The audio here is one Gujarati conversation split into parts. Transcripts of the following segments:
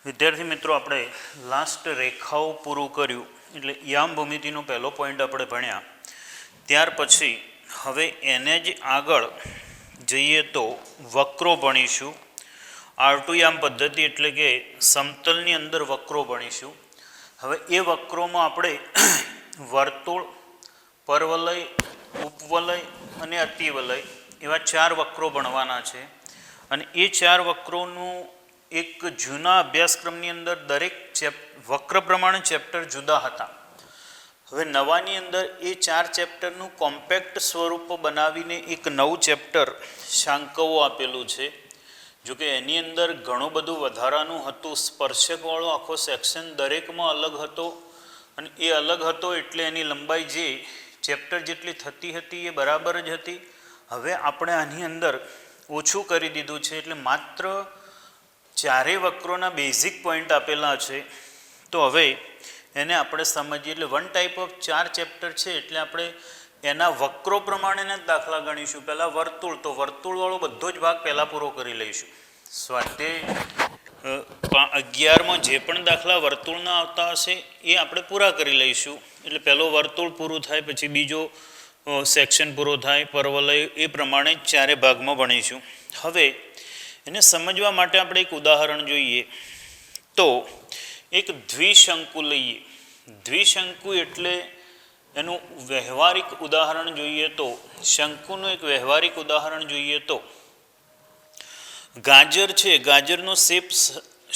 વિદ્યાર્થી મિત્રો, આપણે લાસ્ટ રેખાઓ પૂરું કર્યું એટલે યામ ભૂમિતિનો પહેલો પોઈન્ટ આપણે ભણ્યા. ત્યાર પછી હવે એને જ આગળ જઈએ તો વક્રો ભણીશું. R2 યામ પદ્ધતિ એટલે કે સમતલની અંદર વક્રો ભણીશું. હવે એ વક્રોમાં આપણે વર્તુળ, પરવલય, ઉપવલય અને અતિવલય એવા 4 વક્રો ભણવાના છે. અને એ 4 વક્રોનું એક જૂના અભ્યાસક્રમની અંદર દરેક વક્ર પ્રમાણે ચેપ્ટર જુદા હતા. હવે નવાની અંદર એ 4 ચેપ્ટરનું કોમ્પેક્ટ સ્વરૂપ બનાવીને એક નવું ચેપ્ટર શાંકવો આપેલું છે. જોકે એની અંદર ઘણું બધું વધારાનું હતું. સ્પર્શકવાળો આખો સેક્શન દરેકમાં અલગ હતો અને એ અલગ હતો એટલે એની લંબાઈ જે ચેપ્ટર જેટલી થતી હતી એ બરાબર જ હતી. હવે આપણે આની અંદર ઓછું કરી દીધું છે એટલે માત્ર 4 વક્રોના બેઝિક પોઈન્ટ આપેલા છે. તો હવે એને આપણે સમજીએ એટલે 1 ટાઈપ ઓફ 4 ચેપ્ટર છે એટલે આપણે એના વક્રો પ્રમાણેના જ દાખલા ગણીશું. પહેલાં વર્તુળ, તો વર્તુળવાળો બધો જ ભાગ પહેલાં પૂરો કરી લઈશું. સ્વાધ્યાય 11માં જે પણ દાખલા વર્તુળના આવતા હશે એ આપણે પૂરા કરી લઈશું. એટલે પહેલો વર્તુળ પૂરું થાય, પછી બીજો સેક્શન પૂરો થાય, પરવલય, એ પ્રમાણે 4 ભાગમાં ભણીશું. હવે એને સમજવા માટે આપણે એક ઉદાહરણ જોઈએ. તો એક દ્વિશંકુ લઈએ. દ્વિશંકુ એટલે એનું વ્યવહારિક ઉદાહરણ જોઈએ તો શંકુનું એક વ્યવહારિક ઉદાહરણ જોઈએ તો ગાજર છે, ગાજરનો શેપ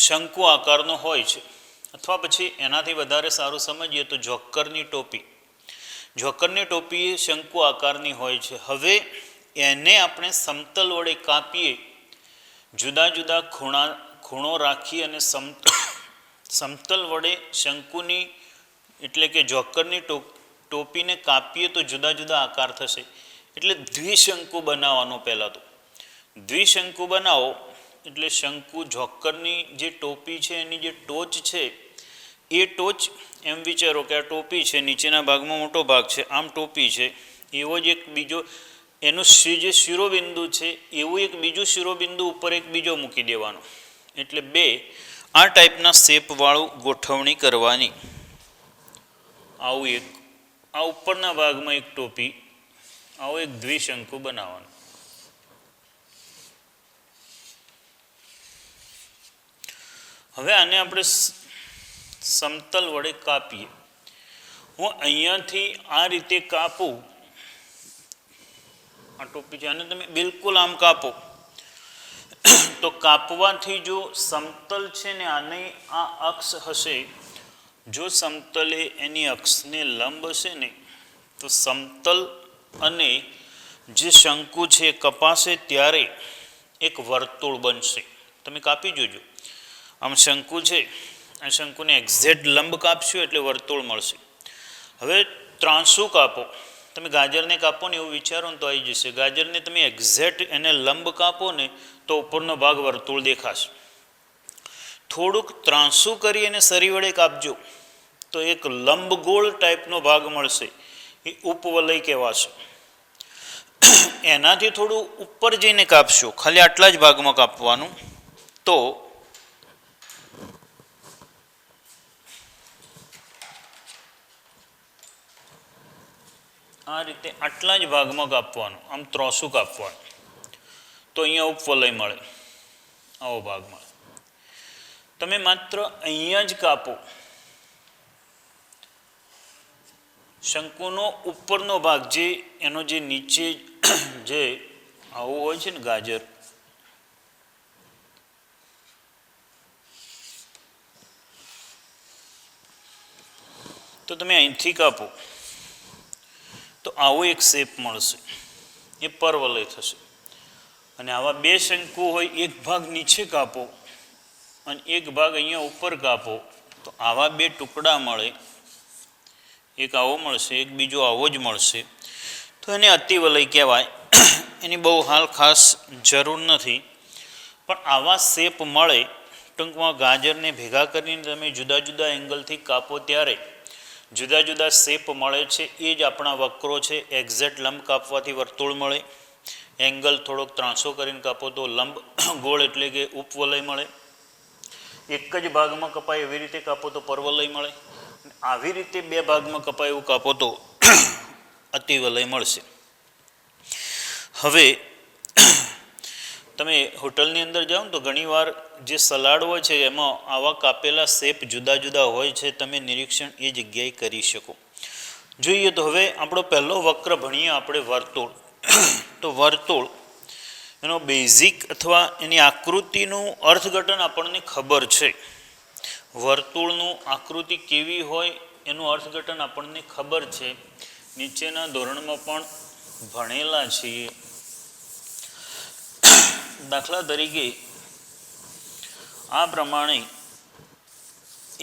શંકુ આકારનો હોય છે. અથવા પછી એનાથી વધારે સારું સમજીએ તો જોકરની ટોપી. જોકરની ટોપી એ શંકુ આકારની હોય છે. હવે એને આપણે સમતલ વડે કાપીએ, જુદા જુદા ખૂણો રાખી અને સમતલ વડે શંકુની એટલે કે જોકરની ટોપીને કાપીએ તો જુદા જુદા આકાર થશે. એટલે દ્વિશંકુ બનાવવાનો. પહેલાં તો દ્વિશંકુ બનાવો એટલે શંકુ જોકરની જે ટોપી છે એની જે ટોચ છે એ ટોચ, એમ વિચારો કે આ ટોપી છે, નીચેના ભાગમાં મોટો ભાગ છે, આમ ટોપી છે. એવો જ એક બીજો એનું જે શિરોબિંદુ છે એવું એક બીજું શિરોબિંદુ ઉપર એક બીજો મૂકી દેવાનો. એટલે 2 આ ટાઈપના શેપવાળું ગોઠવણી કરવાની. આવું એક આ ઉપરના ભાગમાં એક ટોપી, આવું એક દ્વિશંકુ બનાવવાનું. હવે આને આપણે સમતલ વડે કાપીએ. હું અહીંયાથી આ રીતે કાપું, આ ટોપી છે, આને તમે બિલકુલ આમ કાપો તો કાપવાથી જો સમતલ છે ને આને આ અક્ષ હશે, જો સમતલે એની અક્ષને લંબ હશે ને તો સમતલ અને જે શંકુ છે કપાશે ત્યારે એક વર્તુળ બનશે. તમે કાપી જોજો. આમ શંકુ છે, આ શંકુને એક્ઝેક્ટ લંબ કાપશો એટલે વર્તુળ મળશે. હવે ત્રાંસુ કાપો. તમે ગાજરને કાપો ને એવું વિચારો ને તો આવી જશે. ગાજરને તમે એક્ઝેક્ટ એને લંબ કાપો ને તો ઉપરનો ભાગ વર્તુળ દેખાશે. થોડુંક ત્રાંસુ કરી અને સરી વડે કાપજો તો એક લંબગોળ ટાઈપનો ભાગ મળશે, એ ઉપવલય કહેવાશે. એનાથી થોડું ઉપર જઈને કાપશો, ખાલી આટલા જ ભાગમાં કાપવાનું, તો આ રીતે આટલા જ ભાગમાં કાપવાનું, આમ ત્રાંસુ કાપવાનું, તો અહીંયા ઉપવલય મળે, આવો ભાગ મળે. તમે માત્ર અહીંયા જ કાપો, શંકુનો ઉપરનો ભાગ જે એનો જે નીચે જે આવું હોય છે ને ગાજર, તો તમે અહીંથી કાપો તો આવો એક શેપ મળશે, એ પરવલય થશે. અને આવા 2 શંકુ હોય, એક ભાગ નીચે કાપો અને એક ભાગ અહીંયા ઉપર કાપો તો આવા 2 ટુકડા મળે. એક આવો મળશે, એક બીજો આવો જ મળશે. તો એને અતિવલય કહેવાય. એની બહુ હાલ ખાસ જરૂર નથી, પણ આવા શેપ મળે. ટૂંકમાં ગાજરને ભેગા કરીને તમે જુદા જુદા એંગલથી કાપો ત્યારે જુદા જુદા શેપ મળે છે. એ જ આપણા વક્રો છે. એક્ઝેક્ટ લંબ કાપવાથી વર્તુળ મળે, એંગલ થોડોક ત્રાંસો કરીને કાપો તો લંબ ગોળ એટલે કે ઉપવલય મળે. એક જ ભાગમાં કપાય એવી રીતે કાપો તો પર્વલય મળે, આવી રીતે બે ભાગમાં કપાય એવું કાપો તો અતિવલય મળશે. હવે તમે હોટલની અંદર જાઓ ને તો ઘણીવાર જે સલાડ હોય છે એમાં આવા કાપેલા શેપ જુદા જુદા હોય છે, તમે નિરીક્ષણ એ જગ્યાએ કરી શકો. જોઈએ તો હવે આપણો પહેલો વક્ર ભણીએ આપણે વર્તુળ. તો વર્તુળ એનો બેઝિક અથવા એની આકૃતિનું અર્થઘટન આપણને ખબર છે. વર્તુળનું આકૃતિ કેવી હોય એનું અર્થઘટન આપણને ખબર છે, નીચેના ધોરણમાં પણ ભણેલા છીએ. દાખલા તરીકે આ પ્રમાણે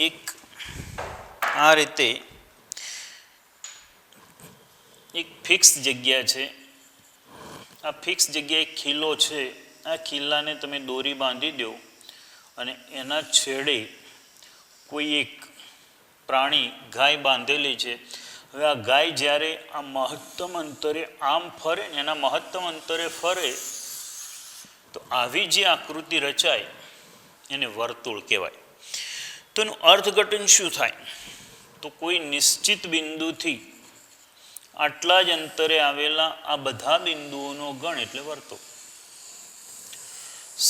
એક આ રીતે એક ફિક્સ જગ્યા છે. આ ફિક્સ જગ્યાએ ખીલો છે. આ ખીલાને તમે દોરી બાંધી દો અને એના છેડે કોઈ એક પ્રાણી ગાય બાંધેલી છે. હવે આ ગાય જ્યારે આ મહત્તમ અંતરે આમ ફરે ને એના મહત્તમ અંતરે ફરે તો આવી જે આકૃતિ રચાય એને વર્તુળ કહેવાય. તો એનું અર્થઘટન શું થાય? તો કોઈ નિશ્ચિત બિંદુથી આટલા જ અંતરે આવેલા આ બધા બિંદુઓનો ગણ એટલે વર્તુળ.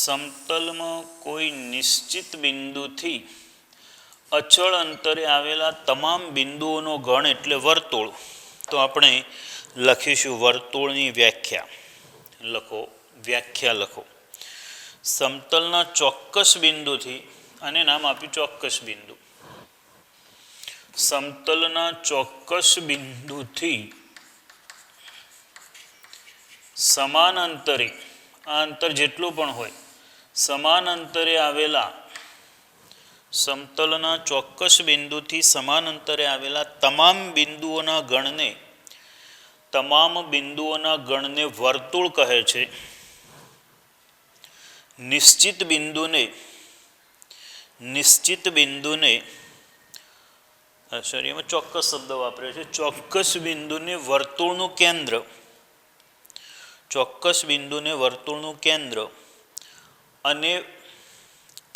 સમતલમાં કોઈ નિશ્ચિત બિંદુથી અચળ અંતરે આવેલા તમામ બિંદુઓનો ગણ એટલે વર્તુળ. તો આપણે લખીશું વર્તુળની વ્યાખ્યા. વ્યાખ્યા લખો. સમતલના ચોક્કસ બિંદુથી, આને નામ આપ્યું ચોક્કસ બિંદુ. સમતલના ચોક્કસ બિંદુથી સમાન અંતરે, આ અંતર જેટલું પણ હોય, સમાન અંતરે આવેલા સમતલના ચોક્કસ બિંદુથી સમાન અંતરે આવેલા તમામ બિંદુઓના ગણને વર્તુળ કહે છે. નિશ્ચિત બિંદુને એમાં ચોક્કસ શબ્દ વાપર્યો છે. ચોક્કસ બિંદુને વર્તુળનું કેન્દ્ર અને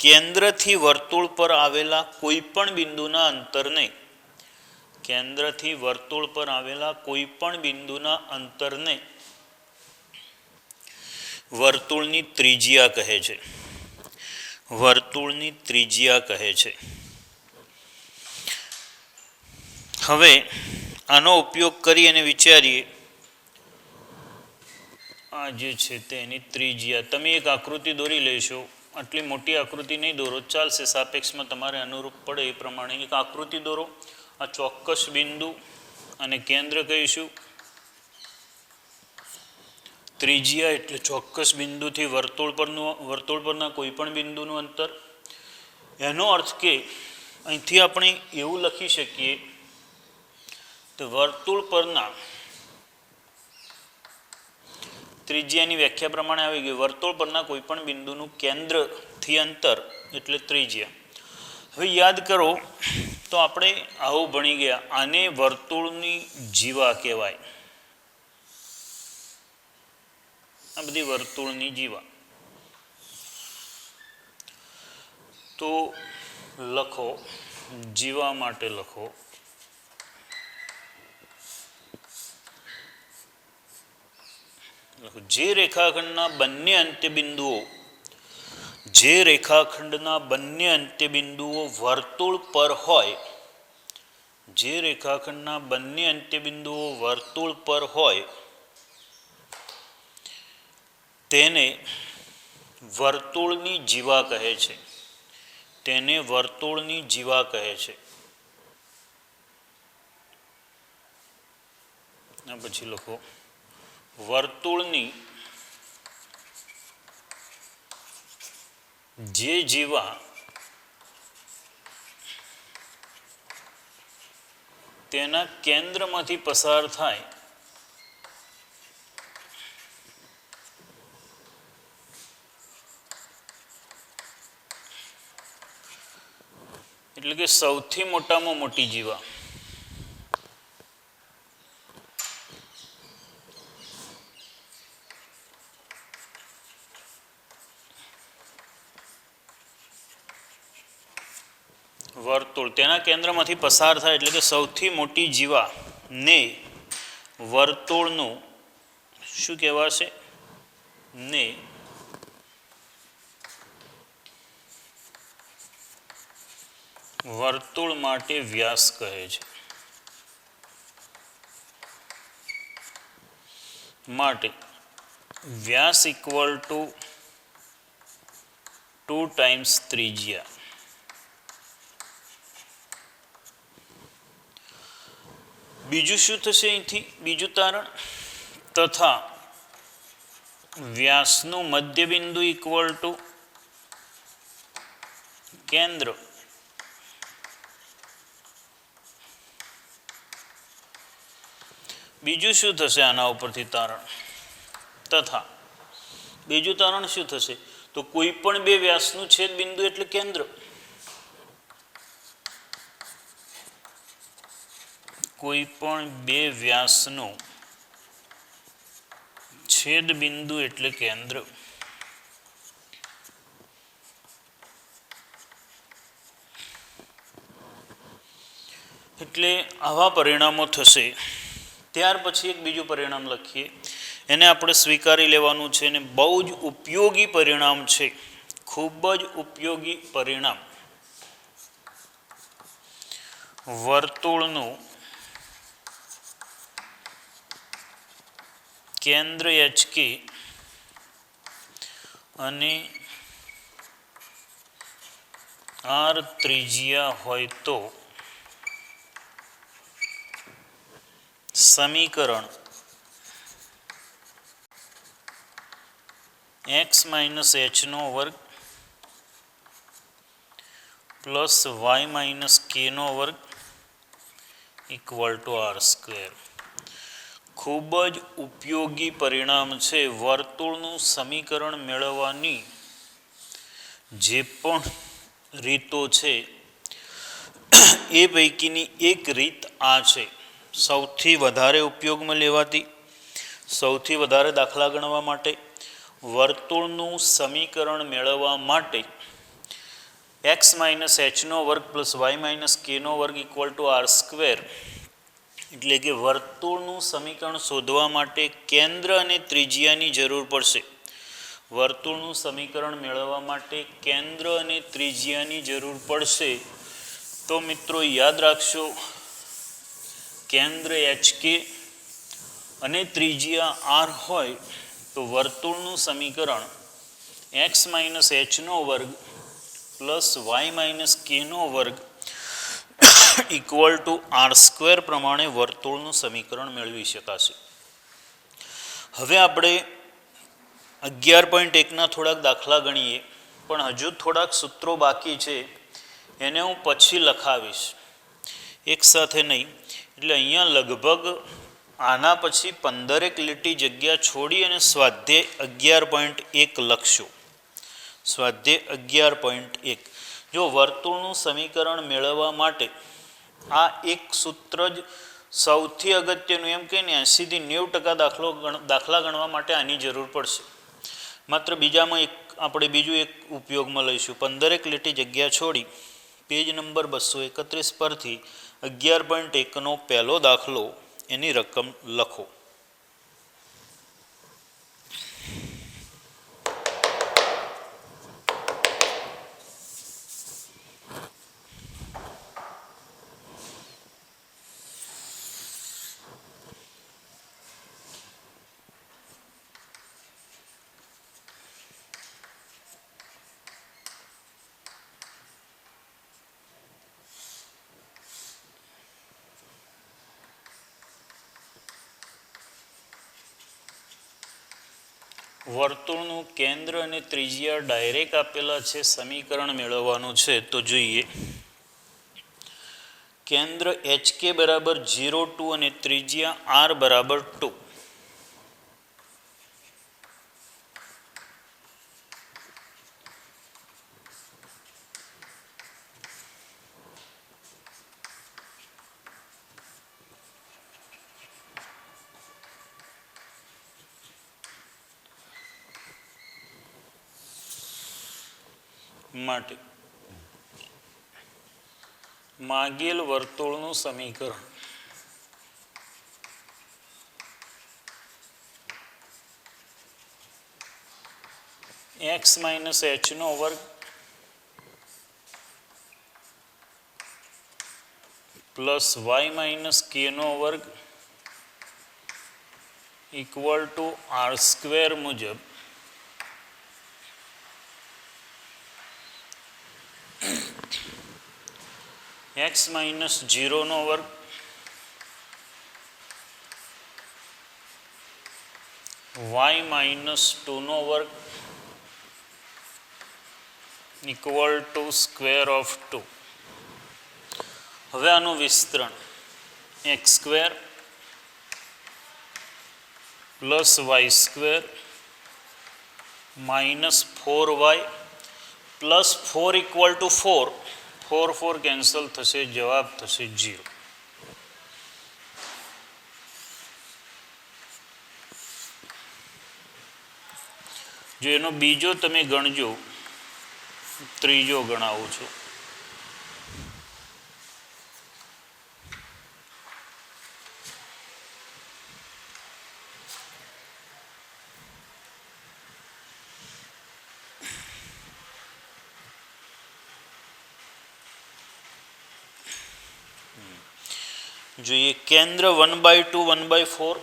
કેન્દ્રથી વર્તુળ પર આવેલા કોઈ પણ બિંદુના અંતરને વર્તુળની ત્રિજ્યા કહે છે. હવે આનો ઉપયોગ કરી અને વિચારીએ. આ જે છે તેની ત્રિજ્યા, તમે એક આકૃતિ દોરી લેશો. આટલી મોટી આકૃતિ નહીં દોરો, ચાલશે, સાપેક્ષમાં તમારે અનુરૂપ પડે એ પ્રમાણે એક આકૃતિ દોરો. આ ચોક્કસ બિંદુ અને કેન્દ્ર કહીશું. ત્રિજ્યા એટલે ચોક્કસ બિંદુથી વર્તુળ પરના કોઈ પણ બિંદુનું અંતર. એનો અર્થ કે અહીંથી આપણે એવું લખી શકીએ તો વર્તુળ પરના ત્રિજ્યાની વ્યાખ્યા પ્રમાણે આવી ગઈ. વર્તુળ પરના કોઈ પણ બિંદુનું કેન્દ્રથી અંતર એટલે ત્રિજ્યા. હવે યાદ કરો તો આપણે આવું ભણી ગયા. આને વર્તુળની જીવા કહેવાય. આ બધી વર્તુળની જીવા. તો લખો, જીવા માટે લખો જે રેખાખંડના અંત્યબિંદુઓ વર્તુળ પર હોય, તેને વર્તુળની જીવા કહે છે. આ પછી લખો વર્તુળની જે જીવા તેના કેન્દ્રમાંથી પસાર થાય એટલે કે સૌથી મોટામાં મોટી જીવા. વર્તુળ તેના કેન્દ્રમાંથી પસાર થાય એટલે કે સૌથી મોટી જીવા ને વર્તુળનું શું કહેવાશે? ને વર્તુળ માટે વ્યાસ કહે છે. માટે વ્યાસ ઇક્વલ ટુ 2 ટાઈમ્સ ત્રિજ્યા. બીજું શું થશે અહીંથી? બીજું તારણ, તથા વ્યાસનું મધ્યબિંદુ ઇક્વલ ટુ કેન્દ્ર બીજું શું થશે આના ઉપરથી તારણ? તથા બીજું તારણ શું થશે? તો કોઈ પણ બે વ્યાસનું છેદ બિંદુ એટલે કેન્દ્ર. કોઈ પણ બે વ્યાસનું છેદ બિંદુ એટલે કેન્દ્ર. એટલે આવા પરિણામો થશે. ત્યાર પછી એક બીજું પરિણામ લખીએ, એને આપણે સ્વીકારી લેવાનું છે અને બહુ જ ઉપયોગી પરિણામ છે, ખૂબ જ ઉપયોગી પરિણામ. વર્તુળનું કેન્દ્ર HK અને R ત્રિજ્યા હોય તો સમીકરણ x માઇનસ h નો વર્ગ પ્લસ y માઇનસ k નો વર્ગ ઇક્વલ ટુ r સ્ક્વેર. ખૂબ જ ઉપયોગી પરિણામ છે. વર્તુળનું સમીકરણ મેળવવાની જે પણ રીતો છે એ પૈકીની એક રીત આ છે. સૌથી વધારે ઉપયોગમાં લેવાતી, સૌથી વધારે દાખલા ગણવા માટે, વર્તુળનું સમીકરણ મેળવવા માટે x માઇનસ h નો વર્ગ પ્લસ y માઇનસ k નો વર્ગ ઇક્વલ ટુ r સ્ક્વેર. એટલે કે વર્તુળનું સમીકરણ શોધવા માટે કેન્દ્ર અને ત્રિજ્યાની જરૂર પડશે. વર્તુળનું સમીકરણ મેળવવા માટે કેન્દ્ર અને ત્રિજ્યાની જરૂર પડશે. તો મિત્રો યાદ રાખશો, કેન્દ્ર HK અને ત્રિજ્યા r હોય તો વર્તુળનું સમીકરણ x માઇનસ h નો વર્ગ પ્લસ y માઇનસ k નો વર્ગ ઇક્વલ ટુ r સ્ક્વેર પ્રમાણે વર્તુળનું સમીકરણ મેળવી શકાશે. હવે આપણે 11.1ના થોડાક દાખલા ગણીએ, પણ હજુ થોડાક સૂત્રો બાકી છે, એને હું પછી લખાવીશ, એક સાથે નહીં. એટલે અહીંયા લગભગ આના પછી 15 લીટી જગ્યા છોડી અને સ્વાધ્યાય 11.1 લખશો. સ્વાધ્યાય 11.1. જો વર્તુળનું સમીકરણ મેળવવા માટે આ એક સૂત્ર જ સૌથી અગત્યનું, એમ કે 80 થી 90% દાખલા ગણવા માટે આની જરૂર પડશે. માત્ર બીજામાં આપણે બીજું એક ઉપયોગમાં લઈશું. 15 લીટી જગ્યા છોડી પેજ નંબર 231 પરથી 11.1નો પહેલો દાખલો, એની રકમ લખો. વર્તુળનું કેન્દ્ર અને ત્રિજ્યા ડાયરેક્ટ આપેલા છે, સમીકરણ મેળવવાનું છે. તો જોઈએ, કેન્દ્ર HK બરાબર 0, 2 અને ત્રિજ્યા R બરાબર 2. માટે માગેલ વર્તુળનું સમીકરણ x માઇનસ h નો વર્ગ પ્લસ y માઇનસ k નો વર્ગ ઇક્વલ ટુ આર સ્ક્વેર મુજબ x માઇનસ 0 નો વર્ગ y માઇનસ 2 નો વર્ગ ઇક્વલ ટુ સ્ક્વેર ઓફ 2. હવે આનું વિસ્તરણ x square plus y square minus 4y plus 4 equal to 4. 4 cancel થશે, જવાબ થશે 0. જો એનો બીજો તમે ગણજો, ત્રીજો ગણાવું છું. જોઈએ કેન્દ્ર 1/2 1/4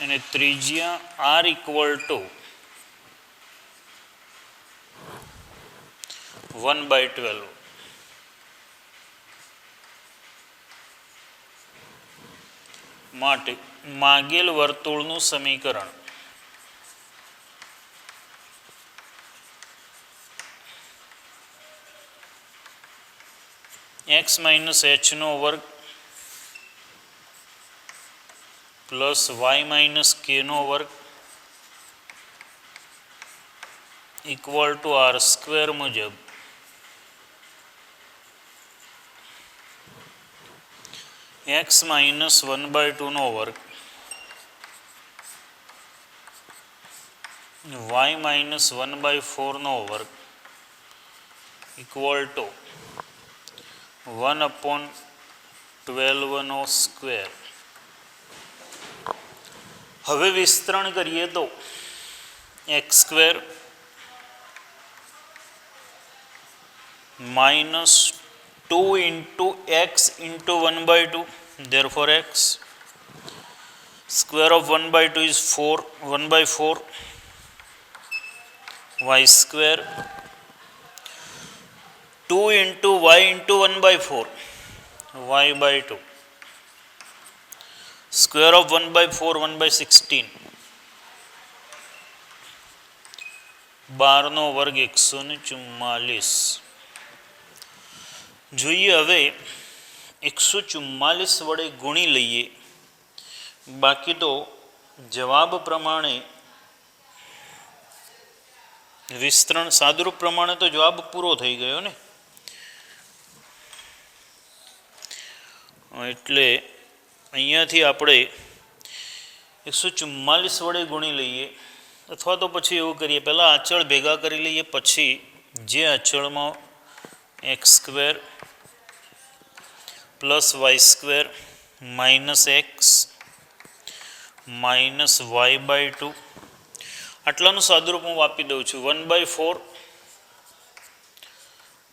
અને ત્રિજ્યા r ઇક્વલ ટુ 1/12 માટે માગેલ વર્તુળનું સમીકરણ x માઇનસ h નો વર્ગ પ્લસ y માઇનસ k નો વર્ગ ઇક્વલ ટુ આર સ્ક્વેર મુજબ x માઇનસ 1/2 નો વર્ગ y માઇનસ 1/4 નો વર્ગ ઇક્વલ ટુ 1/12 નો સ્ક્વેર. હવે વિસ્તરણ કરીએ તો x square minus 2 into x into 1/2, therefore x square of 1/2 is 4, 1/4 y square 2 into y into 1/4 y by 2 square of 1/4 1/16 12 નો વર્ગ 144. જોઈએ હવે 144 વડે ગુણી લઈએ, બાકી તો જવાબ પ્રમાણે વિસ્તરણ સાદુરૂપ પ્રમાણે તો જવાબ પૂરો થઈ ગયો ને. એટલે અહીંયાથી આપણે 144 વડે ગુણી લઈએ, અથવા તો પછી એવું કરીએ, પહેલાં અચળ ભેગા કરી લઈએ, પછી જે અચળમાં x square plus y square minus x minus y by 2 આટલાનું સાદુરૂપ હું આપી દઉં છું. 1/4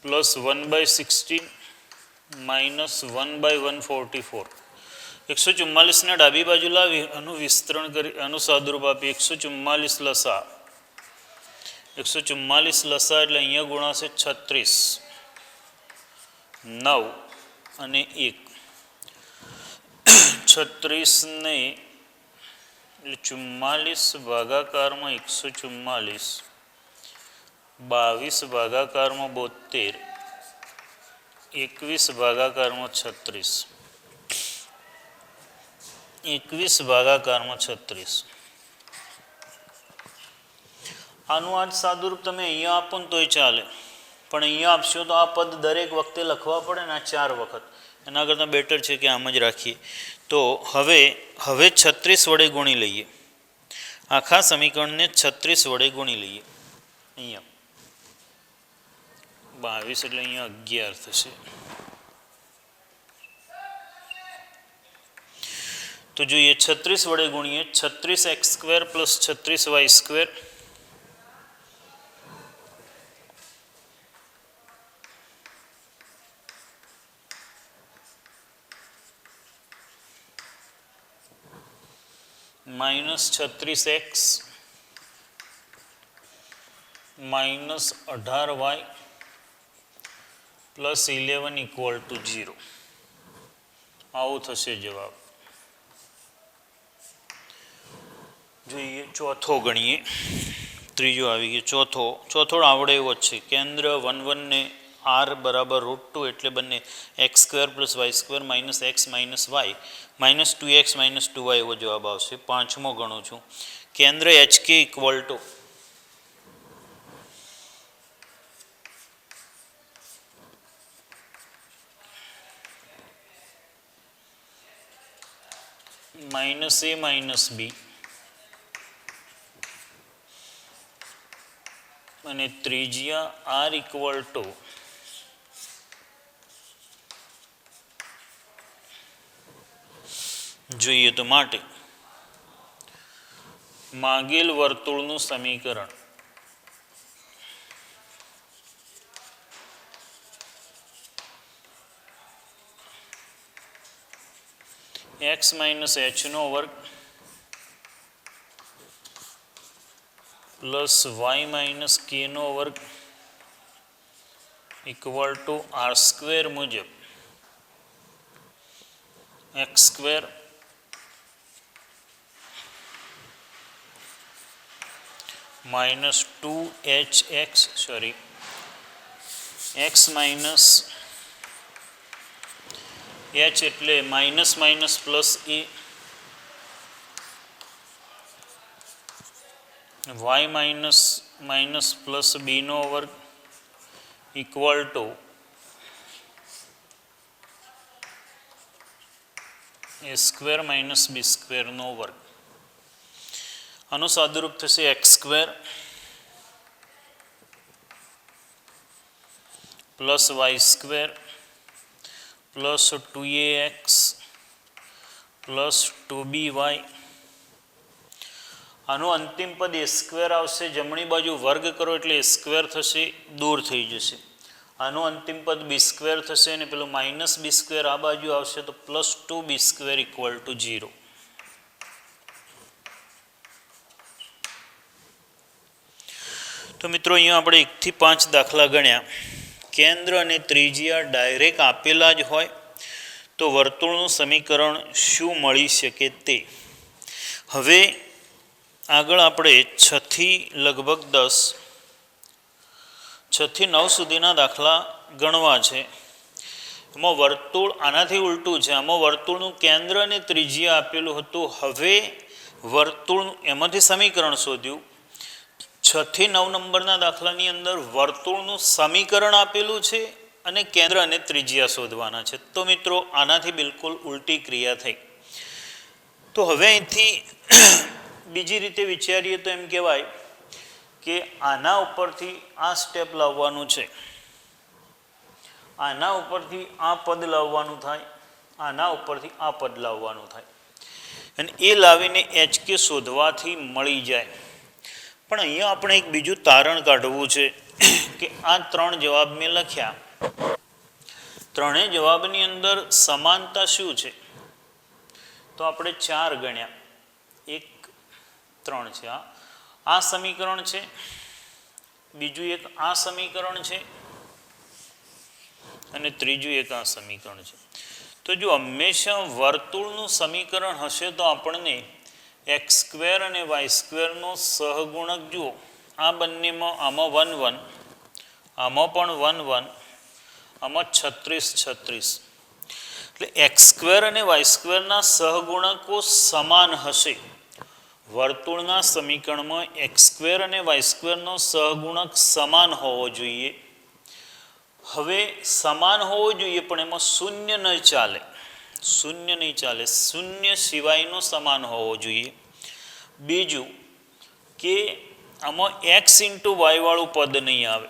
પ્લસ 1/16 માઇનસ 1/144. 144ને ડાબી બાજુ લાવી આનું વિસ્તરણ કરી આનું સાદુરૂપ આપી 144 લસા. 144 લસા એટલે અહીંયા ગુણાશે 36, 9 અને 1. 36 ને એટલે 44 ભાગાકારમાં 144, 22 ભાગાકારમાં 72, 21 ભાગાકારમાં 36, 21 ભાગાકારમાં 36. આનું આ જ સાદુરૂપ તમે અહીંયા આપો ને તોય ચાલે, પણ અહીંયા આપશો તો આ પદ દરેક વખતે લખવા પડે ને, આ 4 વખત. એના કરતાં બેટર છે કે આમ જ રાખીએ. તો હવે 36 વડે ગુણી લઈએ, આખા સમીકરણને 36 વડે ગુણી લઈએ. અહીંયા 22 એટલે અહીંયા 11 થશે. તો જોઈએ 36 વડે ગુણીએ, 36x² + 36y² -36x -18y + 11 = 0. આવો થશે જવાબ. જોઈએ ચોથો ગણીએ, ત્રીજો આવી ગયો. ચોથો આવડે એવો જ છે. કેન્દ્ર 1 1 ને r = √2 એટલે બંને x² + y² - x - y -2x - 2y એવો જવાબ આવશે. પાંચમો ગણું છું. કેન્દ્ર HK = -a - b અને ત્રિજ્યા r = જોઈએ તો માટે માંગેલ વર્તુળનું સમીકરણ x - h² + y - k² = r² મુજબ x² -2hx x minus h એટલે minus minus plus a, y minus minus plus b નો વર્ગ equal to a square minus b square નો વર્ગ. આનું સાદુરૂપ થશે x square plus y square plus 2ax plus 2by. આનું અંતિમ પદ a સ્ક્વેર આવશે, જમણી બાજુ વર્ગ કરો એટલે a સ્ક્વેર થશે, દૂર થઈ જશે. આનું અંતિમ પદ b સ્ક્વેર થશે અને પેલું માઇનસ b સ્ક્વેર આ બાજુ આવશે તો plus 2b square equal to 0. તો મિત્રો અહીંયા આપણે 1 થી 5 દાખલા ગણ્યા. કેન્દ્ર અને ત્રિજ્યા ડાયરેક્ટ આપેલા જ હોય તો વર્તુળનું સમીકરણ શું મળી શકે તે. હવે આગળ આપણે 6 થી લગભગ 10, 6 થી 9 સુધીના દાખલા ગણવા છે. એમાં વર્તુળ આનાથી ઉલટું છે. આમાં વર્તુળનું કેન્દ્ર અને ત્રિજ્યા આપેલું હતું. હવે વર્તુળ એમાંથી સમીકરણ શોધ્યું. 6 થી 9 નંબરના દાખલાની અંદર વર્તુળનું સમીકરણ આપેલું છે અને કેન્દ્ર અને ત્રિજ્યા શોધવાના છે. તો મિત્રો આનાથી બિલકુલ ઉલટી ક્રિયા થઈ. તો હવે અહીંથી બીજી રીતે વિચારીએ તો એમ કહેવાય કે આના ઉપરથી આ સ્ટેપ લાવવાનું છે, આના ઉપરથી આ પદ લાવવાનું થાય, આના ઉપરથી આ પદ લાવવાનું થાય અને એ લાવીને HK શોધવાથી મળી જાય. પણ અહીંયા આપણે એક બીજું તારણ કાઢવું છે કે આ 3 જવાબ મેં લખ્યા, ત્રણેય જવાબની અંદર સમાનતા શું છે? તો આપણે 4 ગણ્યા. 1 3 છે. આ સમીકરણ છે, બીજું એક આ સમીકરણ છે અને ત્રીજું એક આ સમીકરણ છે. તો જો હંમેશા વર્તુળનું સમીકરણ હશે તો આપણને x સ્ક્વેર અને y સ્ક્વેરનો સહગુણક જુઓ. આ બંનેમાં આમાં 1 1, આમાં પણ 1 1, આમાં 36 36. એટલે x સ્ક્વેર અને y સ્ક્વેરના સહગુણકો સમાન હશે. વર્તુળના સમીકરણમાં એક્સ સ્ક્વેર અને વાય સ્ક્વેરનો સહગુણક સમાન હોવો જોઈએ. હવે સમાન હોવો જોઈએ પણ એમાં શૂન્ય નહીં ચાલે, શૂન્ય નહીં ચાલે, શૂન્ય સિવાયનો સમાન હોવો જોઈએ. બીજું કે આમાં એક્સ ઇન્ટુ વાયવાળું પદ નહીં આવે.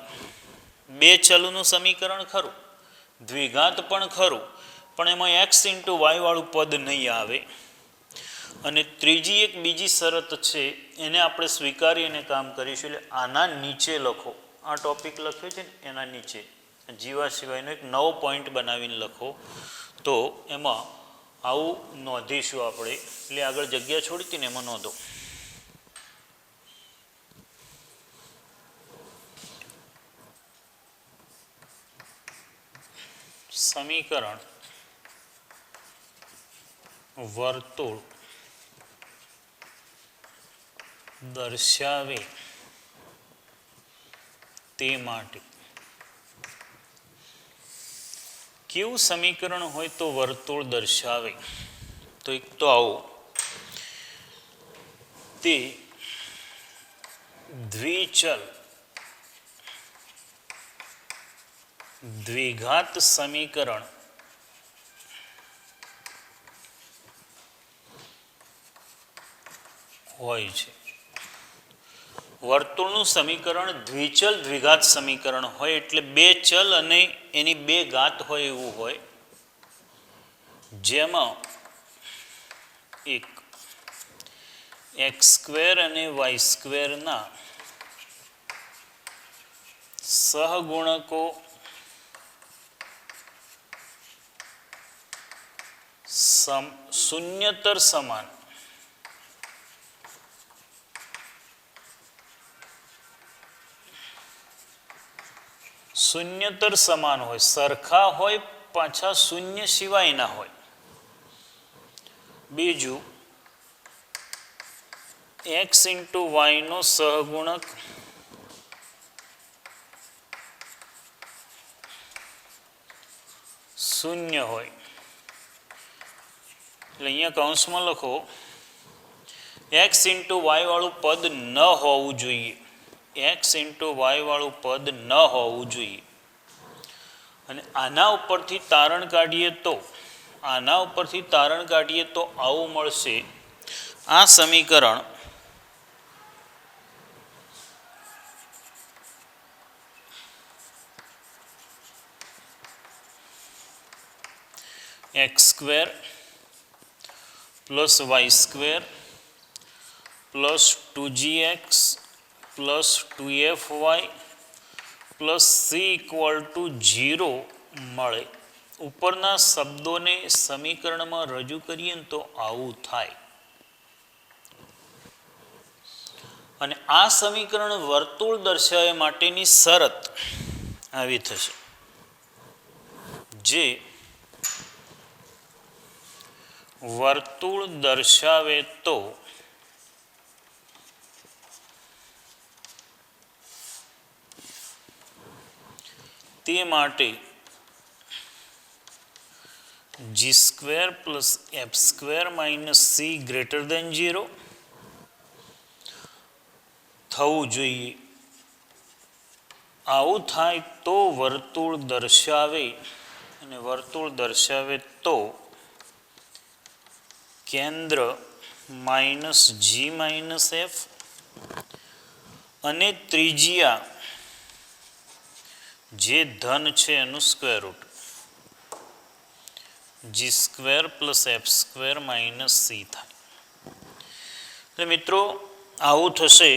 બે ચલનું સમીકરણ ખરું, દ્વિઘાત પણ ખરું, પણ એમાં એક્સ ઇન્ટુ વાયવાળું પદ નહીં આવે. અને ત્રીજી એક બીજી શરત છે, એને આપણે સ્વીકારી અને કામ કરીશું. એટલે આના નીચે લખો, આ ટોપિક લખ્યો છે ને એના નીચે જીવા સિવાયનો એક નવો પોઈન્ટ બનાવીને લખો, તો એમાં આવું નોંધીશું આપણે. એટલે આગળ જગ્યા છોડી હતી ને એમાં નોંધો. સમીકરણ વર્તુળ દર્શાવે તે માટે કેવું સમીકરણ હોય તો વર્તુળ દર્શાવે? તો એક તો આવું, તે દ્વિચલ દ્વિઘાત સમીકરણ હોય છે. વર્તુળનું સમીકરણ દ્વિચલ દ્વિઘાત સમીકરણ હોય એટલે બે ચલ અને એની બે ઘાત હોય એવું હોય, જેમાં એક એક્સ સ્ક્વેર અને વાય સ્ક્વેરના સહગુણકો શૂન્યતર સમાન શૂન્યતર સમાન હોય, સરખા હોય, પાછા શૂન્ય સિવાયના હોય. બીજું એક્સ ઇન્ટુ વાયનો સહગુણક શૂન્ય હોય. એટલે અહીંયા કૌંસમાં લખો, એક્સ ઇન્ટુ વાય વાળું પદ ન હોવું જોઈએ, એક્સ ઇન્ટુ વાય વાળું પદ ન હોવું જોઈએ. અને આના ઉપરથી તારણ કાઢીએ તો આવું મળશે. આ સમીકરણ x square plus y square plus 2gx plus 2fy plus c equal to 0 મળે. ઉપરના શબ્દોને સમીકરણમાં રજૂ કરીએ ને તો આવું થાય. અને આ સમીકરણ વર્તુળ દર્શાવવા માટેની શરત આવી થશે, જે વર્તુળ દર્શાવે તો તે માટે g square plus f square minus c greater than 0 થવું જોઈએ. આવું થાય તો વર્તુળ દર્શાવે, અને વર્તુળ દર્શાવે તો કેન્દ્ર માઇનસ જી માઇનસ એફ અને ત્રિજ્યા જે ધન છે એનું square root, g square plus f square minus c થાય. એટલે મિત્રો આવું થશે.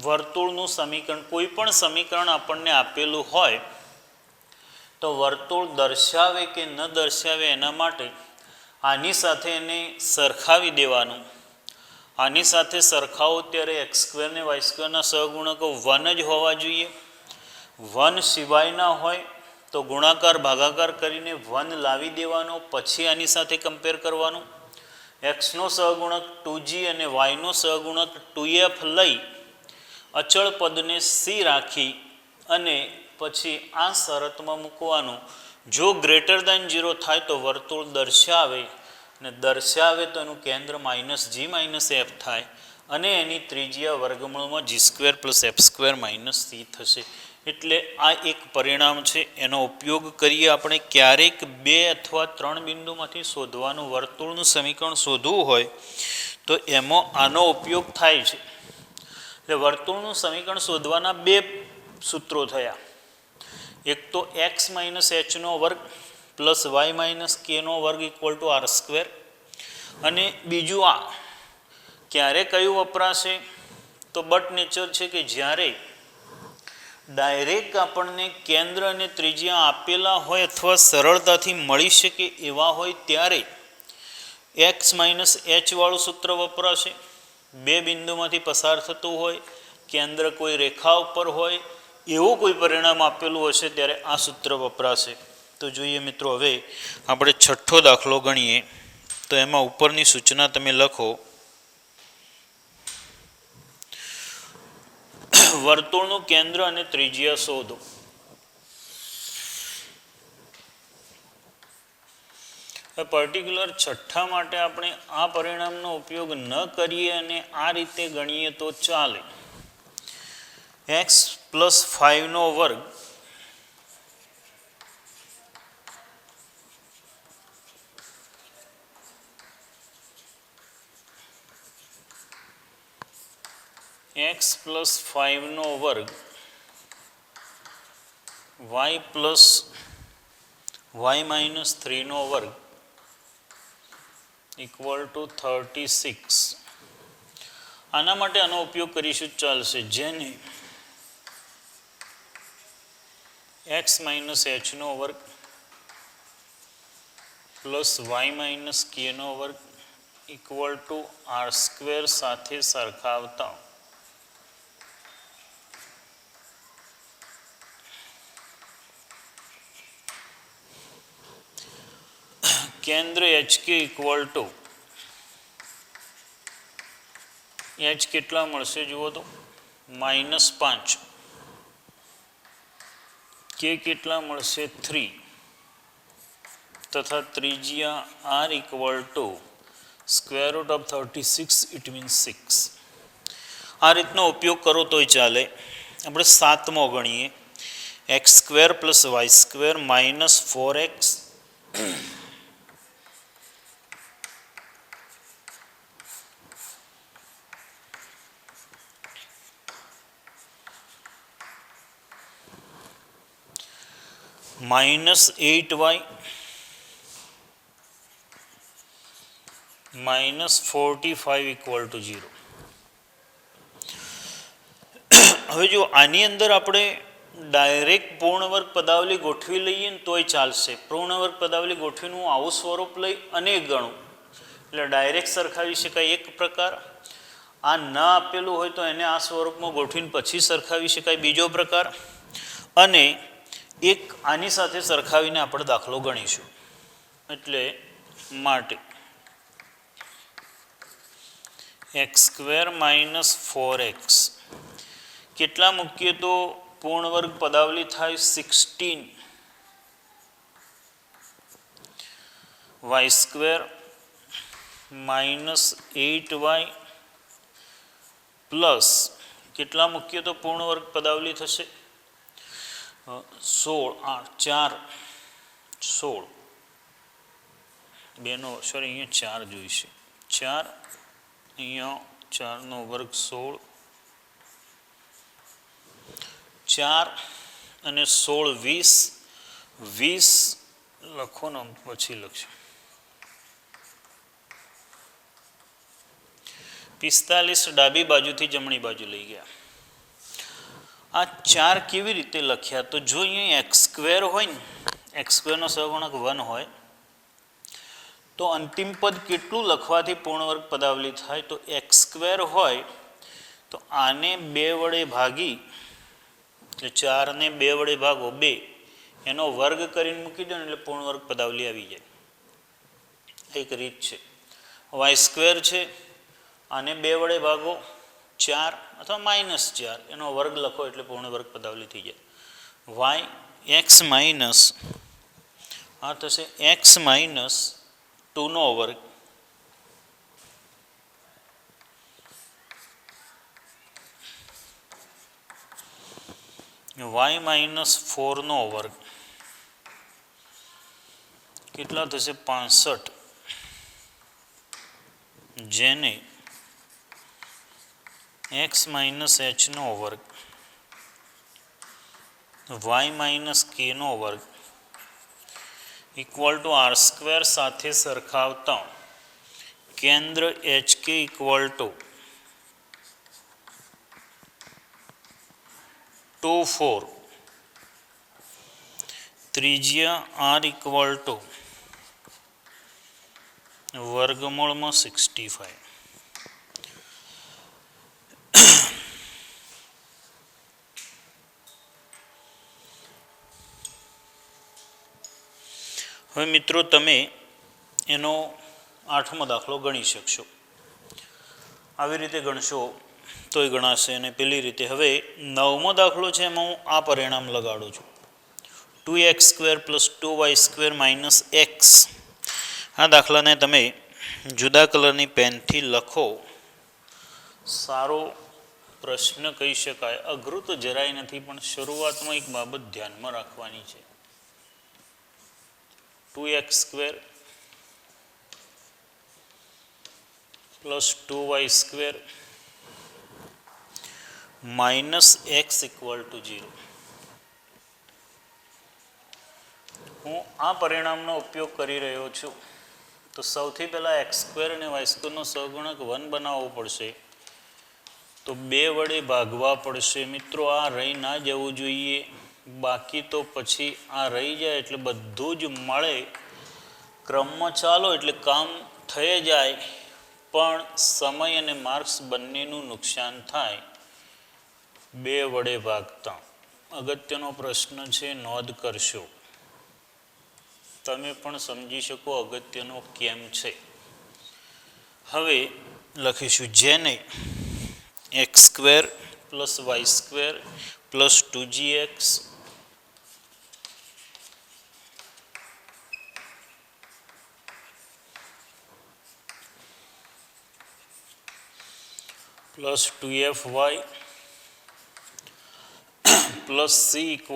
વર્તુળનું સમીકરણ, કોઈ પણ સમીકરણ આપણને આપેલું હોય તો વર્તુળ દર્શાવે કે ન દર્શાવે એના માટે આની સાથે એને સરખાવી દેવાનું. આની સાથે સરખાવો ત્યારે એક્સ સ્ક્વેર ને વાય સ્ક્વેરના સહગુણકો 1 જ હોવા જોઈએ. 1 સિવાયના હોય તો ગુણાકાર ભાગાકાર કરીને 1 લાવી દેવાનો, પછી આની સાથે કમ્પેર કરવાનું. એક્સનો સહગુણક 2g અને વાયનો સહગુણક 2f લઈ અચળ પદને સી રાખી અને પછી આ શરતમાં મૂકવાનું. જો ગ્રેટર દેન 0 થાય તો વર્તુળ દર્શાવે, ને દર્શાવે તો એનું કેન્દ્ર -g - f થાય અને એની ત્રિજ્યા વર્ગમૂળમાં g² + f² - c થશે. એટલે આ એક પરિણામ છે. એનો ઉપયોગ કરીએ આપણે ક્યારેક 2 અથવા 3 બિંદુમાંથી શોધવાનું વર્તુળનું સમીકરણ શોધવું હોય તો એમાં આનો ઉપયોગ થાય છે. એટલે વર્તુળનું સમીકરણ શોધવાના 2 સૂત્રો થયા. એક તો x - h² + y - k² = r². અને બીજું આ ક્યારે કયું વપરાશે તો બટ નેચર છે કે જ્યારે ડાયરેક્ટ આપણને કેન્દ્ર અને ત્રિજ્યા આપેલા હોય અથવા સરળતાથી મળી શકે એવા હોય ત્યારે x - h વાળું સૂત્ર વપરાશે. 2 બિંદુમાંથી પસાર થતું હોય, કેન્દ્ર કોઈ રેખા ઉપર હોય, એવું કોઈ પરિણામ આપેલું હશે ત્યારે આ સૂત્ર વપરાશે. તો જોઈએ મિત્રો, હવે આપણે છઠ્ઠો દાખલો ગણીએ. તો એમાં ઉપરની સૂચના તમે લખો. વર્તુળનું કેન્દ્ર અને ત્રિજ્યા શોધો. પર્ટિક્યુલર છઠ્ઠા માટે આપણે આ પરિણામનો ઉપયોગ ન કરીએ અને આ રીતે ગણીએ તો ચાલે. x + 5² x + 5² y + y - 3² = 36. આના માટે આનો ઉપયોગ કરીશું ચાલશે. જેને x - h² + y - k² = r² સાથે સરખાવતા કેન્દ્ર HK = h કેટલા મળશે જુઓ તો -5, k કેટલા મળશે 3 તથા ત્રિજ્યા r = √36, ઇટ મીન્સ 6. આ રીતનો ઉપયોગ કરો તોય ચાલે. આપણે 7મો ગણીએ. x² + y² - 4x -8y - 45 = 0. હવે જો આની અંદર આપણે ડાયરેક્ટ પૂર્ણ વર્ગ પદાવલી ગોઠવી લઈએ ને તોય ચાલશે. પૂર્ણ વર્ગ પદાવલી ગોઠવીને આવું સ્વરૂપ લઈ અને ગણું એટલે ડાયરેક્ટ સરખાવી શકાય એક પ્રકાર. આ ન આપેલું હોય તો એને આ સ્વરૂપમાં ગોઠવીને પછી સરખાવી શકાય બીજો પ્રકાર. અને એક આની સાથે સરખાવીને આપણે દાખલો ગણીશું. એટલે માટે x² - 4x કેટલા મૂકીએ તો પૂર્ણ વર્ગ પદાવલી થાય 16. y² - 8y પ્લસ કેટલા મૂકીએ તો પૂર્ણ વર્ગ પદાવલી થશે 16 બેનો સોરી અહીંયા 4 જોઈશે 4 અહીંયા 4² 16 4 અને 16 20 લખો ને પછી લખશો 45 ડાબી બાજુથી જમણી બાજુ લઈ ગયા. આ 4 કેવી રીતે લખ્યા તો જો અહીંયા x² હોય ને x² નો સહગુણક 1 હોય તો અંતિમ પદ કેટલું લખવાથી પૂર્ણ વર્ગ પદાવલી થાય તો x² હોય તો આને 2 વડે ભાગી એટલે 4 ને 2 વડે ભાગો 2 એનો વર્ગ કરીને મૂકી દો એટલે પૂર્ણ વર્ગ પદાવલી આવી જાય. એક રીત છે. y² છે આને 2 વડે ભાગો 4 અથવા -4 એનો વર્ગ લખો એટલે પૂર્ણ વર્ગ પદાવલી થઈ જાય. y x આ થશે x - 2² વાય માઇનસ 4નો વર્ગ કેટલા થશે 65, જેને એક્સ માઇનસ એચનો વર્ગ વાય માઇનસ કેનો વર્ગ ઇક્વલ ટુ આર સ્ક્વેર સાથે સરખાવતા કેન્દ્ર એચ કે ઇક્વલ ટુ 2, 4, ત્રિજ્યા આર ઇક્વલ ટુ વર્ગમૂળમાં 65. હવે મિત્રો તમે એનો 8મો દાખલો ગણી શકશો. આવી રીતે ગણશો તોય ગણાશે અને પેલી રીતે. હવે 9મો દાખલો છે એમાં હું આ પરિણામ લગાડું છું 2x² + 2y² - x. આ દાખલાને તમે જુદા કલરની પેનથી લખો. સારો પ્રશ્ન કહી શકાય. અઘરું તો જરાય નથી, પણ શરૂઆતમાં એક બાબત ધ્યાનમાં રાખવાની છે. 2x² + 2y² - x = 0. હું આ પરિણામનો ઉપયોગ કરી રહ્યો છું. તો સૌથી પહેલાં x² અને y² નો સહગુણક 1 બનાવવો પડશે. તો 2 વડે ભાગવા પડશે. મિત્રો આ રહી ના જવું જોઈએ, બાકી તો પછી આ રહી જાય એટલે બધું જ મળે. ક્રમમાં ચાલો એટલે કામ થઈ જાય, પણ સમય અને માર્ક્સ બંનેનું નુકસાન થાય 2 વડે ભાગતા. અગત્યનો પ્રશ્ન છે, નોંધ કરશો. તમે પણ સમજી શકો અગત્યનો કેમ છે. હવે લખીશું જેને x² + y² + 2gx + 2fy + c =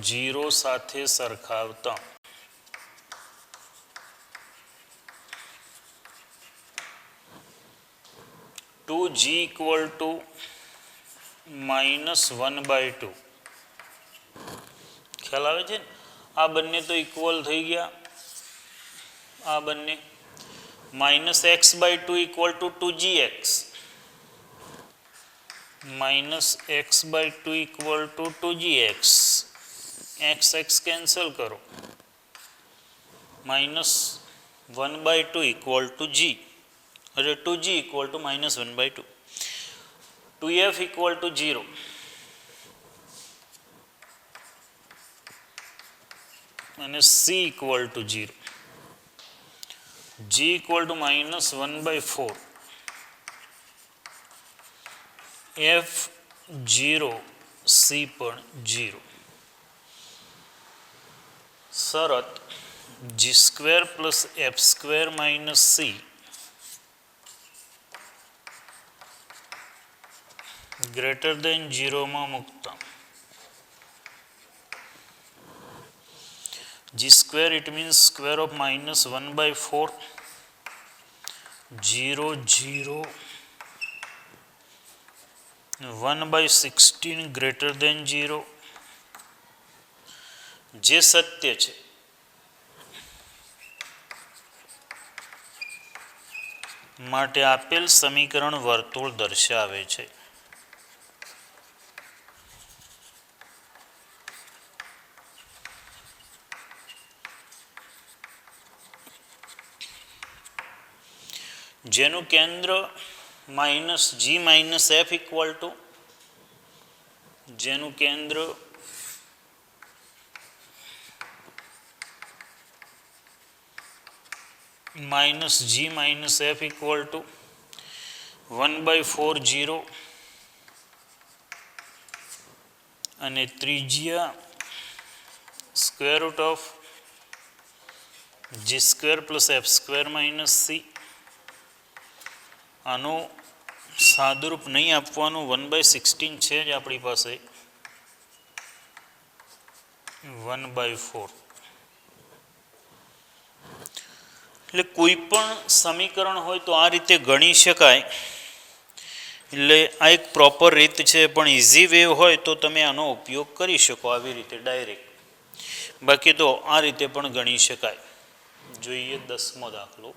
0 સાથે સરખાવતા 2g = -1/2. ખ્યાલ આવે છે ને? આ બંને તો ઇક્વલ થઈ ગયા. આ બંને -x/2 = 2gx, -x/2 = 2gx. x cancel કરો. -1/2 = g. એટલે 2g = -1/2. 2f = 0. અને c = 0. g = -1/4. f 0, c પણ 0. શરત g² + f² - c > 0 માં મૂકતા g², it means square of -1/4. 0, 0. 1/16 > 0. જે સત્ય છે. માટે આપેલ સમીકરણ વર્તુળ દર્શાવે છે. જેનું કેન્દ્ર -g - f = જેનું કેન્દ્ર -g - f = 1/4, 0. અને ત્રિજ્યા √ g² + f² - c. આનું સાદુરૂપ નહીં આપવાનું, 1/16 છે જ આપણી પાસે. 1/4 એટલે કોઈ પણ સમીકરણ હોય તો આ રીતે ગણી શકાય. એટલે આ એક પ્રોપર રીત છે, પણ ઇઝી વે હોય તો તમે આનો ઉપયોગ કરી શકો આવી રીતે ડાયરેક્ટ. બાકી તો આ રીતે પણ ગણી શકાય. જોઈએ 10મો દાખલો.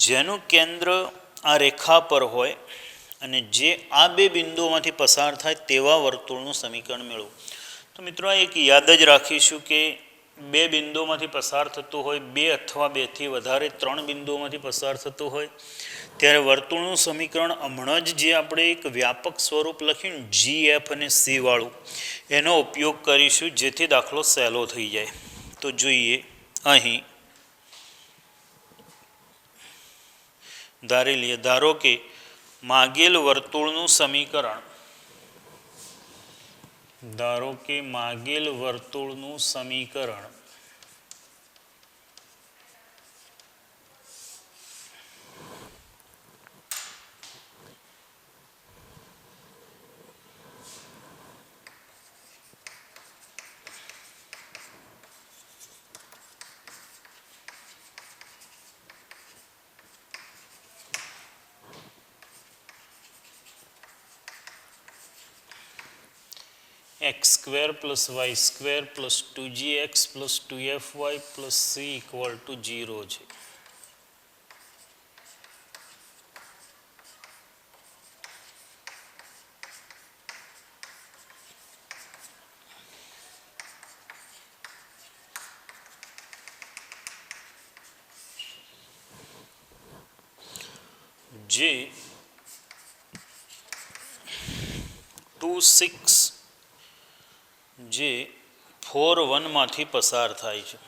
જેનું કેન્દ્ર આ રેખા પર હોય અને જે આ બે બિંદુઓમાંથી પસાર થાય તેવા વર્તુળનું સમીકરણ મેળવો. તો મિત્રો આ એક યાદ જ રાખીશું કે બે બિંદુઓમાંથી પસાર થતું હોય, બે અથવા બેથી વધારે 3 બિંદુઓમાંથી પસાર થતું હોય ત્યારે વર્તુળનું સમીકરણ હમણાં જ જે આપણે એક વ્યાપક સ્વરૂપ લખ્યું GF અને C વાળું એનો ઉપયોગ કરીશું, જેથી દાખલો સહેલો થઈ જાય. તો જોઈએ અહીં ધારી લઈએ, ધારો કે માગેલ વર્તુળનું સમીકરણ x² + y² + 2gx + 2fy + c = 0 છે. જે 2 6 જે 4 1 માંથી પસાર થાય છે.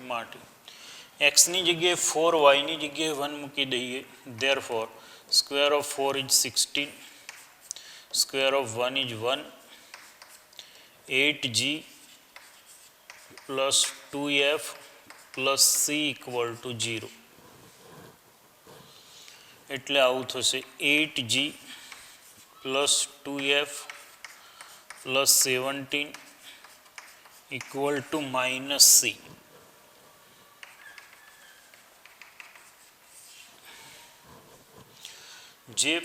માટે x ની જગ્યાએ 4, y ની જગ્યાએ 1 મૂકી દઈએ. Therefore square of 4 is 16, square of 1 is 1, 8g + 2f + c = 0. એટલે આવું થશે 8g + 2f + 17 = -c. જે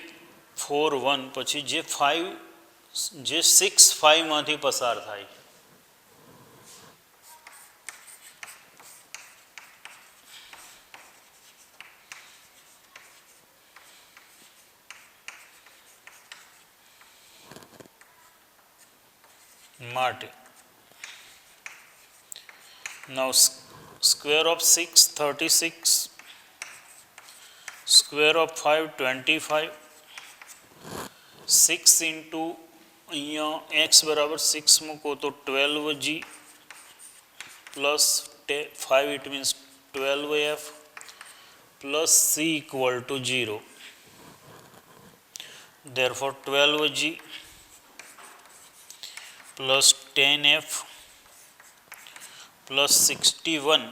4 1 પછી જે 6 5 માંથી પસાર થાય માટે now square of 6 36, square of 5 25, 6 into અહીંયા x બરાબર 6 મૂકો તો 12g plus 5 it means 12f plus c = 0. therefore 12g plus 10f plus 61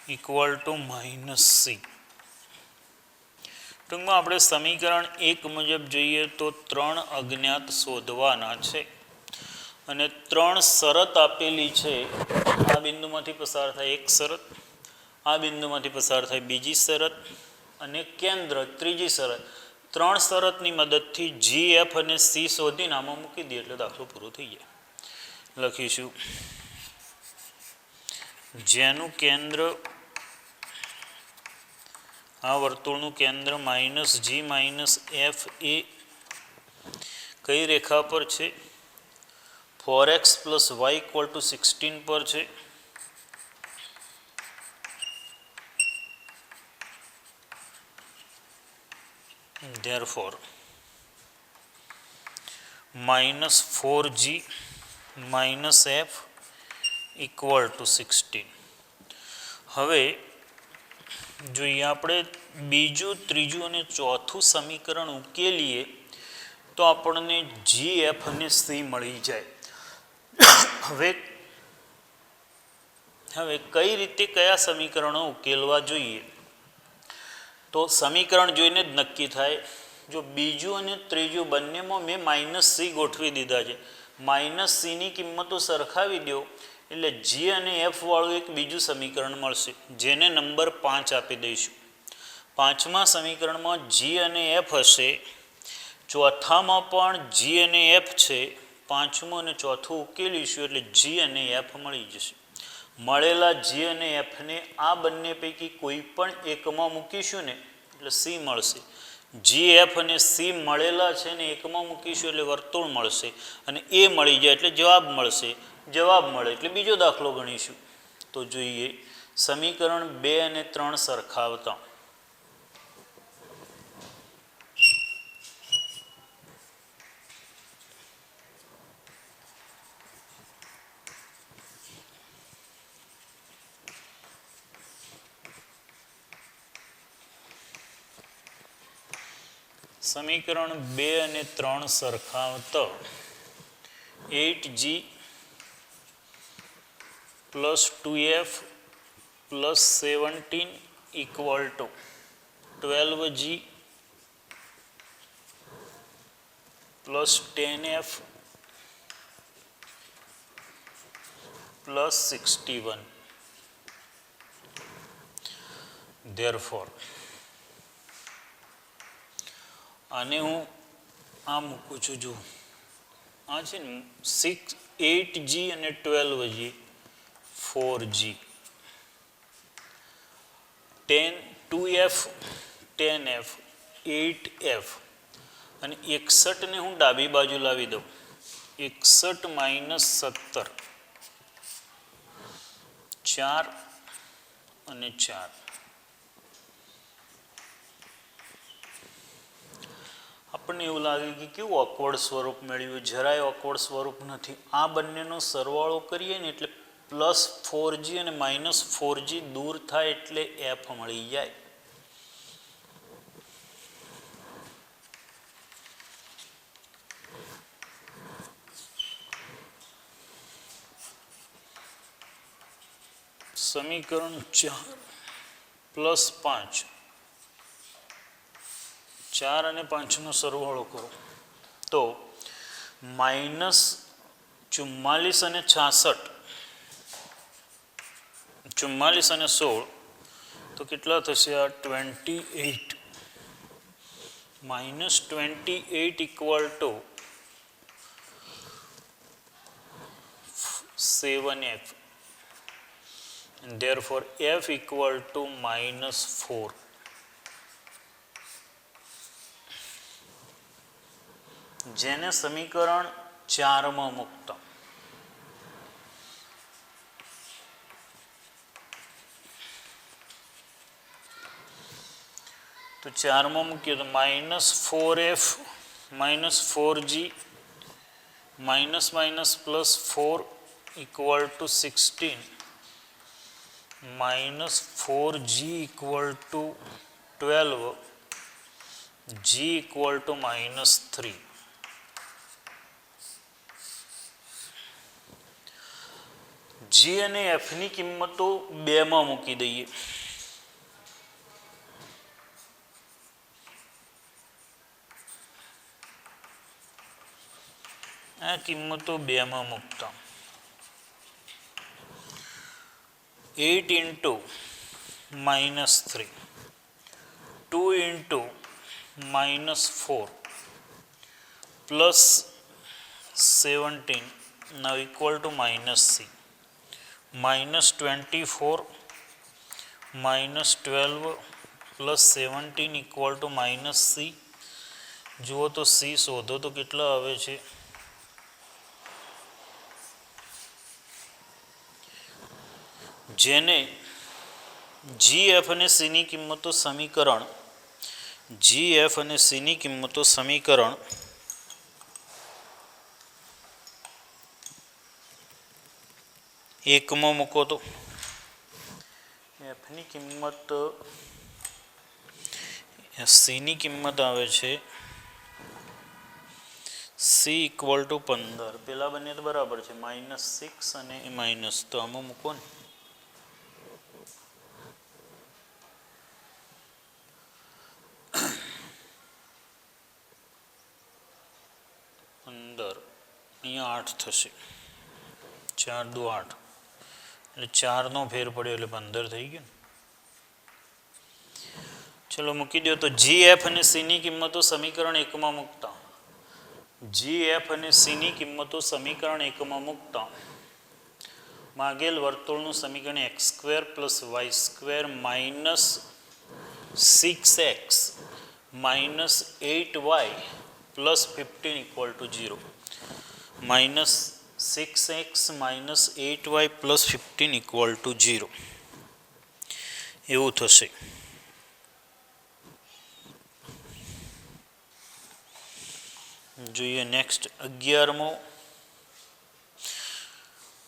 = -c. ટૂંકમાં આપણે સમીકરણ 1 મુજબ જોઈએ તો 3 અજ્ઞાત શોધવાના છે અને 3 શરત આપેલી છે. આ બિંદુમાંથી પસાર થાય એક શરત, આ બિંદુમાંથી પસાર થાય બીજી શરત અને કેન્દ્ર ત્રીજી શરત. 3 શરતની મદદથી GF અને C શોધીને આમાં મૂકી દઈએ એટલે દાખલો પૂરો થઈ જાય. લખીશું જેનું કેન્દ્ર આ વર્તુળનું કેન્દ્ર -g - f એ કઈ રેખા પર છે? 4x + y = 16 પર છે. therefore -4g - f = 16. હવે જોઈએ આપણે બીજું, ત્રીજું અને ચોથું સમીકરણ ઉકેલીએ તો આપણને GF અને C મળી જાય. હવે હવે કઈ રીતે કયા સમીકરણો ઉકેલવા જોઈએ, તો સમીકરણ જોઈને જ નક્કી થાય. જો બીજું અને ત્રીજું બંનેમાં મેં -c ગોઠવી દીધા છે, -cની કિંમતો સરખાવી દો એટલે g અને f વાળું એક બીજું સમીકરણ મળશે, જેને નંબર 5 આપી દઈશું. પાંચમા સમીકરણમાં g અને f હશે, ચોથામાં પણ g અને f છે. પાંચમું અને ચોથું ઉકેલીશું એટલે g અને f મળી જશે. મળેલા g અને fને આ બંને પૈકી કોઈ પણ એકમાં મૂકીશું ને એટલે c મળશે. g f અને c મળેલા છે ને એકમાં મૂકીશું એટલે વર્તુળ મળશે, અને એ મળી જાય એટલે જવાબ મળશે. જવાબ મળે એટલે બીજો દાખલો ગણીશું. તો જોઈએ સમીકરણ 2 અને 3 સરખાવતા. સમીકરણ 2 અને 3 સરખાવતા 8g + 2f + 17 = 12g + 10f + 61. Therefore આને હું આ મૂકું છું, જો આ છે ને 8g અને 12g 4g 2f 10f 8f અને 61 ને હું ડાબી બાજુ લાવી દઉં. 61 - 17 4 અને 4. આપણને એવું લાગે કે કેવું ઓકવર્ડ સ્વરૂપ મેળવ્યું, જરાય ઓકવર્ડ સ્વરૂપ નથી. આ બંનેનો સરવાળો કરીએ ને એટલે +4g અને -4g દૂર થાય એટલે f મળી જાય. સમીકરણ 4 + 5, 4 અને 5નો સરવાળો કરો તો -44 અને 66, 44 અને 16 તો કેટલા થશે? આ 28 -28 = 7f. And therefore f = -4. જેને સમીકરણ 4માં મૂકતા તો 4માં મૂકીએ તો -4f -4g +4 = 16 -4g = 12 g = -3. g અને f ની કિંમતો 2માં મૂકી દઈએ. આ કિંમતો 2માં મૂકતા 8 × -3 2 × -4 +17 now equal to -c -24 -12 +17 equal to -c. જુઓ તો c શોધો તો કેટલા આવે છે? જેને g f અને c ની કિંમતો સમીકરણ એકમાં મૂકો તો f ની કિંમત c ની કિંમત આવે છે c = 15. પેલા બંને તો બરાબર છે, -6 અને -, તો આમાં મૂકો ને અહીંયા 8 થશે, 4 દુ 8 એટલે 4નો ફેર પડ્યો એટલે 15 થઈ ગયું. ચલો મૂકી દો. તો જી એફ અને સીની કિંમતો સમીકરણ 1માં મૂકતા, જી એફ અને સીની કિંમતો સમીકરણ 1માં મૂકતા માગેલ વર્તુળનું સમીકરણ x square plus y square minus 6x minus 8y plus 15 equal to 0, minus 6x minus 8y plus 15 equal to 0 એવું થશે. જોઈએ નેક્સ્ટ 11મો.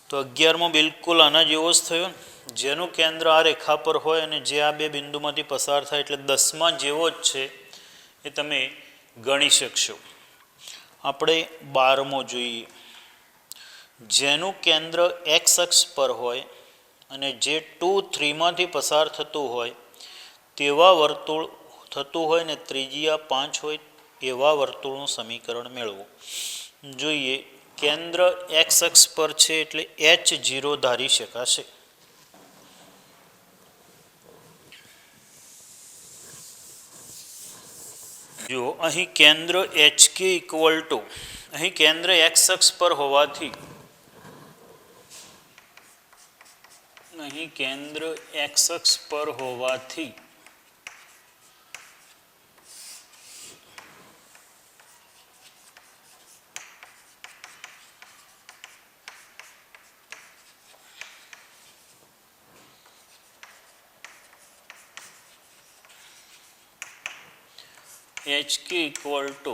તો 11મો બિલકુલ આના જેવો જ થયો, જેનું કેન્દ્ર આ રેખા પર હોય અને જે આ બે બિંદુમાંથી પસાર થાય એટલે 10માં જેવો જ છે એ તમે ગણી શકશો. આપણે 12મો જોઈએ, જેનું કેન્દ્ર એક્સ અક્ષ પર હોય અને જે 2, 3માંથી પસાર થતું હોય તેવા વર્તુળ થતું હોય ને ત્રિજ્યા 5 હોય એવા વર્તુળનું સમીકરણ મેળવો. જોઈએ કેન્દ્ર એક્સ અક્ષ પર છે એટલે H0 ધારી શકાશે. જો અહીં કેન્દ્ર HK ઇક્વલ ટુ, અહીં કેન્દ્ર એક્સ અક્ષ પર હોવાથી, અહીં કેન્દ્ર એક્સ અક્ષ પર હોવાથી HK ઇક્વલ ટુ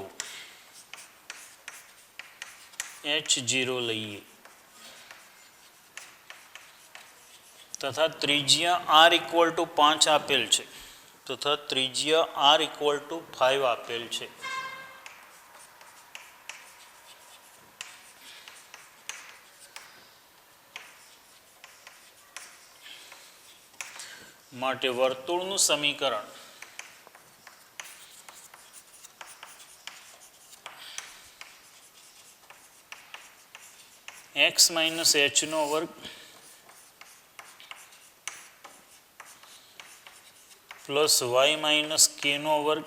H0 લઈએ તથા ત્રિજ્યા R ઇક્વલ ટુ 5 આપેલ છે તથા ત્રિજ્યા R ઇક્વલ ટુ 5 આપેલ છે. માટે વર્તુળનું સમીકરણ x માઇનસ h નો વર્ગ પ્લસ વાય માઇનસ કે નો વર્ગ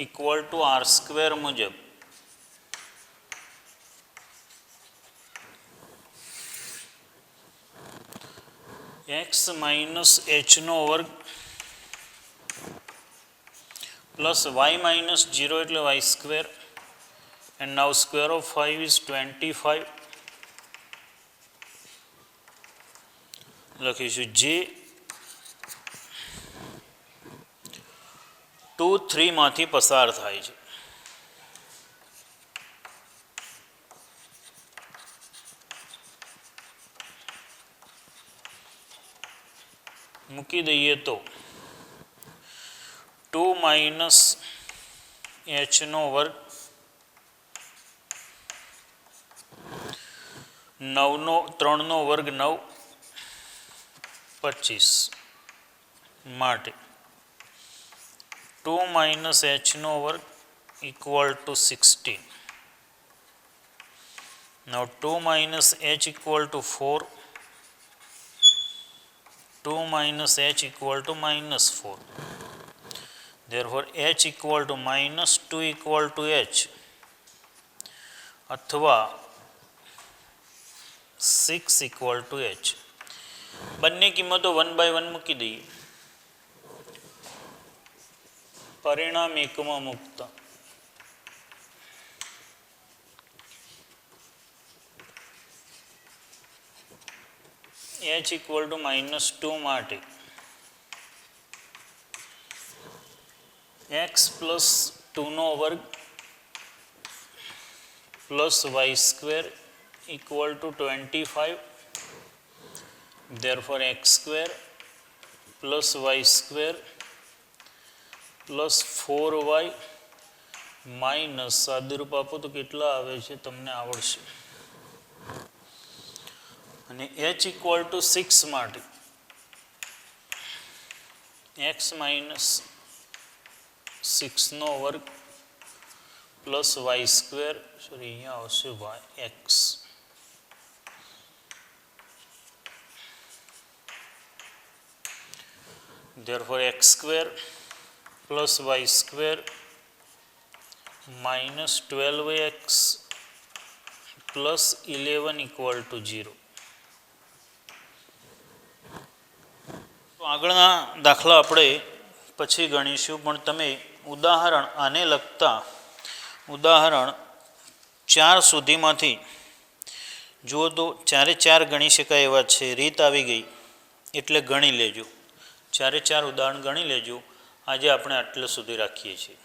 ઇક્વલ ટુ આર સ્ક્વેર મુજબ x માઇનસ h નો વર્ગ પ્લસ વાય માઇનસ 0 એટલે y square and now square of 5 is 25 લખીશું. જે 2, 3માંથી પસાર થાય છે. મૂકી દઈએ તો 2 માઇનસ h નો વર્ગ 3 નો વર્ગ 9, 25 માટે 2 માઇનસ h નો વર્ગ equal two 16. Now 2 minus h equal to 4, 2 minus h equal to minus 4. Therefore h equal to minus 2 equal to h अथवा 6 equal to h. બંને કિંમતો 1 by 1 મૂકી દઈએ. પરિણામ 1માં મૂકતા h equal to minus 2 માટે x plus 2 નો વર્ગ plus y square equal to 25. Therefore x square plus y square plus 4y minus સાદુરૂપ આપો તો કેટલા આવે છે તમને આવડશે. અને h equal to 6 માટે x minus 6 નો વર્ગ પ્લસ વાય સ્ક્વેર સોરી અહીંયા આવશે y x therefore x square plus y square minus 12x plus 11 equal to 0. તો આગળના દાખલા આપણે પછી ગણીશું, પણ તમે ઉદાહરણ આને લગતા ઉદાહરણ 4 સુધીમાંથી જુઓ તો 4 ગણી શકાય એવા છે. રીત આવી ગઈ એટલે ગણી લેજો. 4 ઉદાહરણ ગણી લેજો. આજે આપણે આટલે સુધી રાખીએ છીએ.